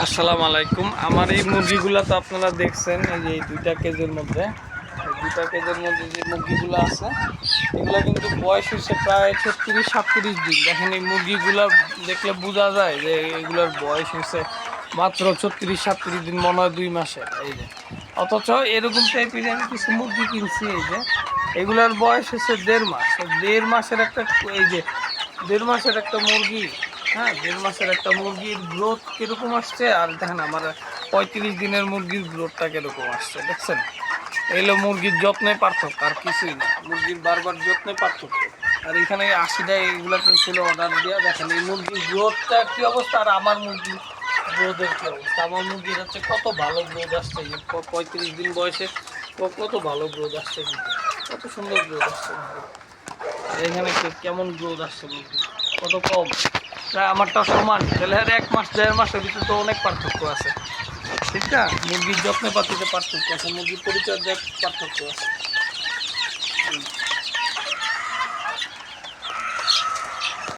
আসসালামু আলাইকুম। আমার এই মুরগিগুলো তো আপনারা দেখছেন, এই যে এই 2টা কেজের মধ্যে, যে মুরগিগুলো আছে এগুলো কিন্তু বয়স হচ্ছে প্রায় 36-37 দিন। দেখেন এই মুরগিগুলো দেখলে বোঝা যায় যে এগুলোর বয়স হচ্ছে মাত্র 36-37 দিন, মনে হয় 2 মাসের। এই যে অথচ এরকম টাইপের আমি কিছু মুরগি কিনছি, এই যে এগুলোর বয়স হচ্ছে 1.5 মাস। 1.5 মাসের একটা, এই যে 1.5 মাসের একটা মুরগি, হ্যাঁ 1.5 মাসের একটা মুরগির গ্রোথ কিরকম আসছে, আর দেখেন আমার 35 দিনের মুরগির গ্রোথটা কিরকম আসছে, দেখছেন? এগুলো মুরগির যত্নে পার্থক্য, আর কিছুই না। মুরগির বারবার যত্নে পার্থক্য। আর এখানে 80টা এগুলো ছিল অর্ডার দেওয়া। দেখেন এই মুরগির গ্রোথটা কী অবস্থা, আর আমার মুরগির গ্রোথের কী অবস্থা। আমার মুরগির হচ্ছে কত ভালো গ্রোথ আসছে, যে 35 দিন বয়সে কত ভালো গ্রোথ আসছে, কিন্তু কত সুন্দর গ্রোথ আসছে। আর এখানে কেমন গ্রোথ আসছে মুরগি, কত কম, প্রায় আমারটা সমান। তাহলে আর 1 মাস 1.5 মাসের ভিতরে তো অনেক পার্থক্য আছে, ঠিক না? মুরগির যত্নে পাতিতে পার্থক্য আছে, মুরগির পরিচর্যার পার্থক্য আছে।